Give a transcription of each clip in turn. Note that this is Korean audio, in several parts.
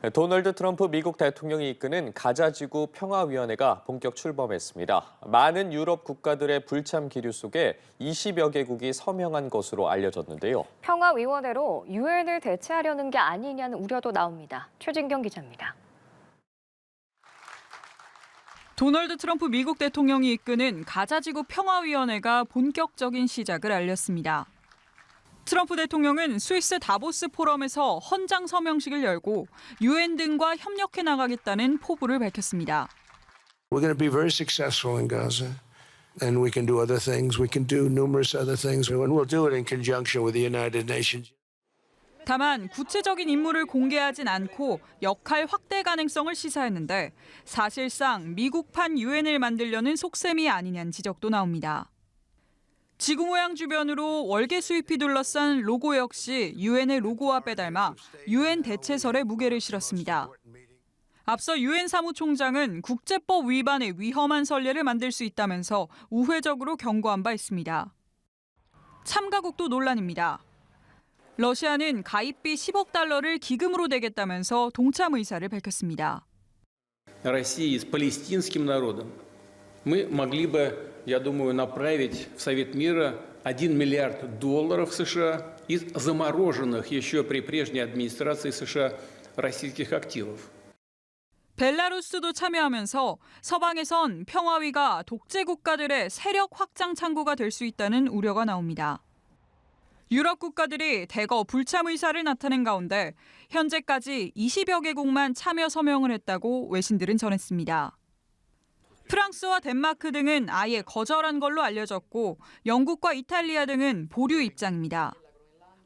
도널드 트럼프 미국 대통령이 이끄는 가자지구 평화위원회가 본격 출범했습니다. 많은 유럽 국가들의 불참 기류 속에 20여 개국이 서명한 것으로 알려졌는데요. 평화위원회로 유엔을 대체하려는 게 아니냐는 우려도 나옵니다. 최진경 기자입니다. 도널드 트럼프 미국 대통령이 이끄는 가자지구 평화위원회가 본격적인 시작을 알렸습니다. 트럼프 대통령은 스위스 다보스 포럼에서 헌장 서명식을 열고 유엔 등과 협력해 나가겠다는 포부를 밝혔습니다. We're going to be very successful in Gaza, and we can do other things. We can do numerous other things, and we'll do it in conjunction with the United Nations. 다만 구체적인 임무를 공개하진 않고 역할 확대 가능성을 시사했는데 사실상 미국판 유엔을 만들려는 속셈이 아니냐는 지적도 나옵니다. 지구 모양 주변으로 월계 수잎이 둘러싼 로고 역시 유엔의 로고와 빼닮아 유엔 대체설에 무게를 실었습니다. 앞서 유엔 사무총장은 국제법 위반의 위험한 선례를 만들 수 있다면서 우회적으로 경고한 바 있습니다. 참가국도 논란입니다. 러시아는 가입비 10억 달러를 기금으로 대겠다면서 동참 의사를 밝혔습니다. России с палестинским народом мы могли бы, я думаю, направить в Совет мира $1 миллиард США из замороженных еще при прежней администрации США российских активов. 벨라루스도 참여하면서 서방에선 평화위가 독재 국가들의 세력 확장 창구가 될 수 있다는 우려가 나옵니다. 유럽 국가들이 대거 불참 의사를 나타낸 가운데 현재까지 20여 개국만 참여 서명을 했다고 외신들은 전했습니다. 프랑스와 덴마크 등은 아예 거절한 걸로 알려졌고 영국과 이탈리아 등은 보류 입장입니다.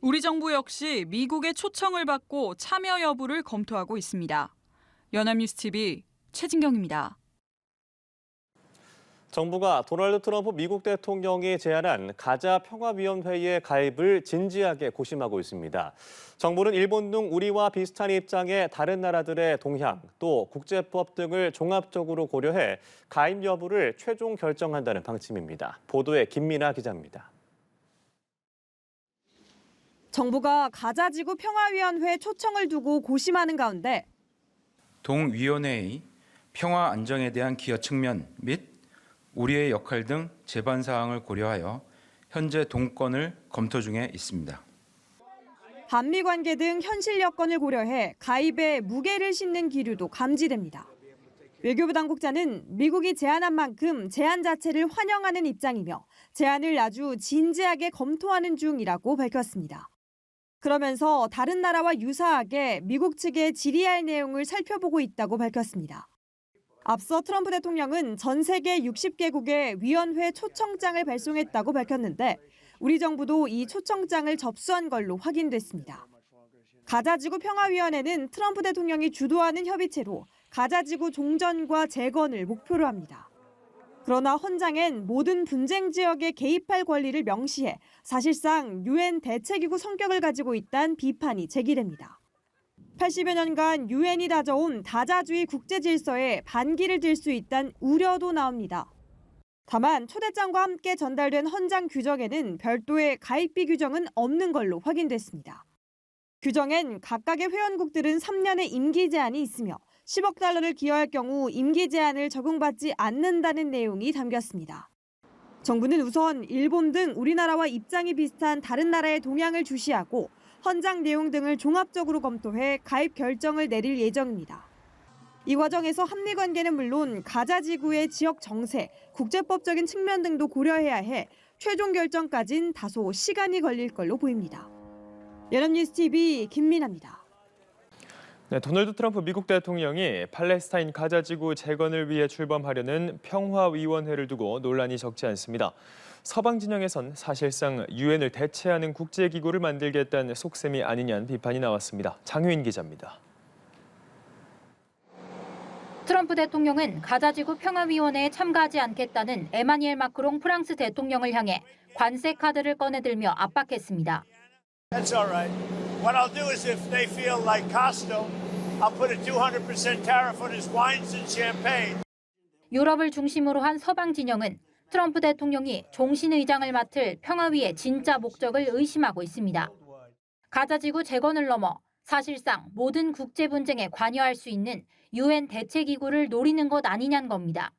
우리 정부 역시 미국의 초청을 받고 참여 여부를 검토하고 있습니다. 연합뉴스TV 최진경입니다. 정부가 도널드 트럼프 미국 대통령이 제안한 가자 평화위원회의 가입을 진지하게 고심하고 있습니다. 정부는 일본 등 우리와 비슷한 입장의 다른 나라들의 동향, 또 국제법 등을 종합적으로 고려해 가입 여부를 최종 결정한다는 방침입니다. 보도에 김민아 기자입니다. 정부가 가자지구 평화위원회 초청을 두고 고심하는 가운데 동위원회의 평화 안정에 대한 기여 측면 및 우리의 역할 등 제반 사항을 고려하여 현재 동권을 검토 중에 있습니다. 한미 관계 등 현실 여건을 고려해 가입에 무게를 싣는 기류도 감지됩니다. 외교부 당국자는 미국이 제안한 만큼 제안 자체를 환영하는 입장이며 제안을 아주 진지하게 검토하는 중이라고 밝혔습니다. 그러면서 다른 나라와 유사하게 미국 측의 질의할 내용을 살펴보고 있다고 밝혔습니다. 앞서 트럼프 대통령은 전 세계 60개국에 위원회 초청장을 발송했다고 밝혔는데 우리 정부도 이 초청장을 접수한 걸로 확인됐습니다. 가자지구 평화위원회는 트럼프 대통령이 주도하는 협의체로 가자지구 종전과 재건을 목표로 합니다. 그러나 헌장엔 모든 분쟁 지역에 개입할 권리를 명시해 사실상 유엔 대체기구 성격을 가지고 있다는 비판이 제기됩니다. 80여 년간 유엔이 다져온 다자주의 국제 질서에 반기를 들 수 있다는 우려도 나옵니다. 다만 초대장과 함께 전달된 헌장 규정에는 별도의 가입비 규정은 없는 걸로 확인됐습니다. 규정엔 각각의 회원국들은 3년의 임기 제한이 있으며 10억 달러를 기여할 경우 임기 제한을 적용받지 않는다는 내용이 담겼습니다. 정부는 우선 일본 등 우리나라와 입장이 비슷한 다른 나라의 동향을 주시하고 헌장 내용 등을 종합적으로 검토해 가입 결정을 내릴 예정입니다. 이 과정에서 한미 관계는 물론 가자 지구의 지역 정세, 국제법적인 측면 등도 고려해야 해 최종 결정까진 다소 시간이 걸릴 걸로 보입니다. 연합뉴스TV 김민아입니다. 네, 도널드 트럼프 미국 대통령이 팔레스타인 가자지구 재건을 위해 출범하려는 평화위원회를 두고 논란이 적지 않습니다. 서방 진영에선 사실상 유엔을 대체하는 국제기구를 만들겠다는 속셈이 아니냐는 비판이 나왔습니다. 장유인 기자입니다. 트럼프 대통령은 가자지구 평화위원회에 참가하지 않겠다는 에마니엘 마크롱 프랑스 대통령을 향해 관세 카드를 꺼내들며 압박했습니다. That's all right. What I'll do is if they feel like Costco, I'll put a 200% tariff on his wines and champagne. 유럽을 중심으로 한 서방 진영은 트럼프 대통령이 종신의장을 맡을 평화위의 진짜 목적을 의심하고 있습니다. 가자지구 재건을 넘어 사실상 모든 국제 분쟁에 관여할 수 있는 유엔 대책기구를 노리는 것 아니냐는 겁니다.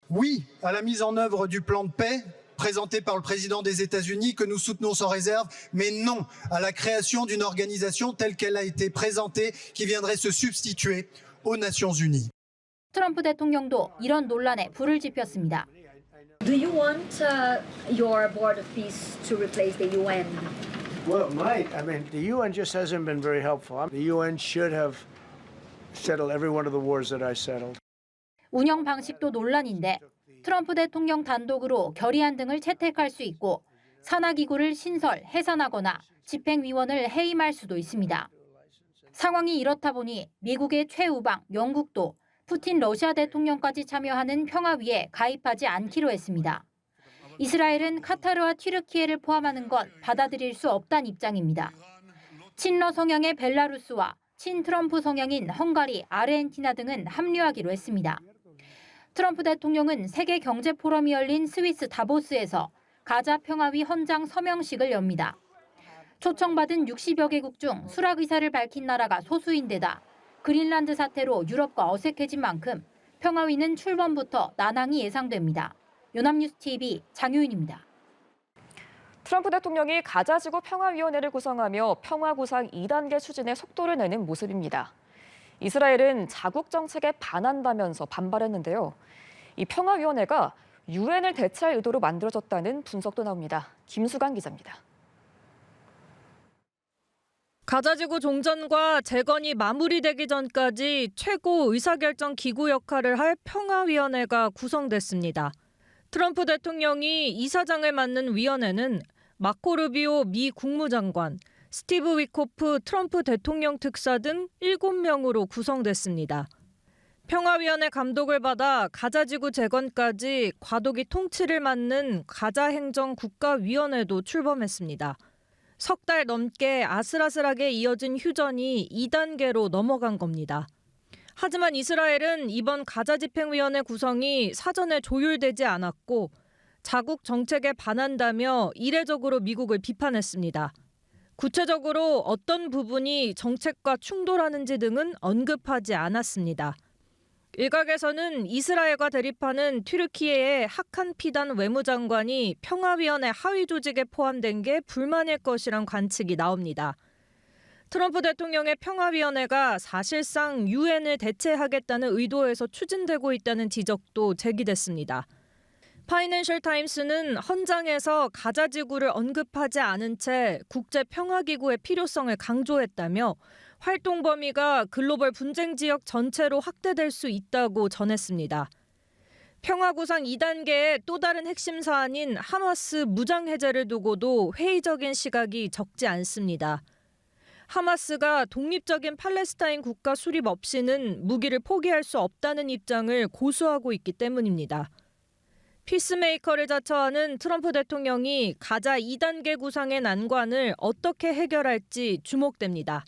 Oui à la mise en œuvre du plan de paix présenté par le président des États-Unis que nous soutenons sans réserve, mais non à la création d'une organisation telle qu'elle a été présentée qui viendrait se substituer aux Nations Unies. 트럼프 대통령도 이런 논란에 불을 지폈습니다. Do you want your Board of Peace to replace the UN? Well, it might. I mean, the UN just hasn't been very helpful. The UN should have settled every one of the wars that I settled. 운영 방식도 논란인데 트럼프 대통령 단독으로 결의안 등을 채택할 수 있고 산하기구를 신설, 해산하거나 집행위원을 해임할 수도 있습니다. 상황이 이렇다 보니 미국의 최우방 영국도 푸틴 러시아 대통령까지 참여하는 평화위에 가입하지 않기로 했습니다. 이스라엘은 카타르와 튀르키예를 포함하는 건 받아들일 수 없다는 입장입니다. 친러 성향의 벨라루스와 친트럼프 성향인 헝가리, 아르헨티나 등은 합류하기로 했습니다. 트럼프 대통령은 세계 경제 포럼이 열린 스위스 다보스에서 가자 평화위 헌장 서명식을 엽니다. 초청받은 60여 개국 중 수락 의사를 밝힌 나라가 소수인데다 그린란드 사태로 유럽과 어색해진 만큼 평화위는 출범부터 난항이 예상됩니다. 연합뉴스 TV 장효인입니다. 트럼프 대통령이 가자지구 평화위원회를 구성하며 평화구상 2단계 추진에 속도를 내는 모습입니다. 이스라엘은 자국 정책에 반한다면서 반발했는데요. 이 평화위원회가 유엔을 대체할 의도로 만들어졌다는 분석도 나옵니다. 김수강 기자입니다. 가자지구 종전과 재건이 마무리되기 전까지 최고 의사결정 기구 역할을 할 평화위원회가 구성됐습니다. 트럼프 대통령이 이사장을 맡는 위원회는 마코 루비오 미 국무장관, 스티브 위코프 트럼프 대통령 특사 등 7명으로 구성됐습니다. 평화위원회 감독을 받아 가자지구 재건까지 과도기 통치를 맡는 가자행정국가위원회도 출범했습니다. 석 달 넘게 아슬아슬하게 이어진 휴전이 2단계로 넘어간 겁니다. 하지만 이스라엘은 이번 가자집행위원회 구성이 사전에 조율되지 않았고 자국 정책에 반한다며 이례적으로 미국을 비판했습니다. 구체적으로 어떤 부분이 정책과 충돌하는지 등은 언급하지 않았습니다. 일각에서는 이스라엘과 대립하는 튀르키예의 하칸 피단 외무장관이 평화위원회 하위 조직에 포함된 게 불만일 것이란 관측이 나옵니다. 트럼프 대통령의 평화위원회가 사실상 유엔을 대체하겠다는 의도에서 추진되고 있다는 지적도 제기됐습니다. 파이낸셜 타임스는 헌장에서 가자지구를 언급하지 않은 채 국제평화기구의 필요성을 강조했다며 활동 범위가 글로벌 분쟁 지역 전체로 확대될 수 있다고 전했습니다. 평화구상 2단계의 또 다른 핵심 사안인 하마스 무장 해제를 두고도 회의적인 시각이 적지 않습니다. 하마스가 독립적인 팔레스타인 국가 수립 없이는 무기를 포기할 수 없다는 입장을 고수하고 있기 때문입니다. 피스메이커를 자처하는 트럼프 대통령이 가자 2단계 구상의 난관을 어떻게 해결할지 주목됩니다.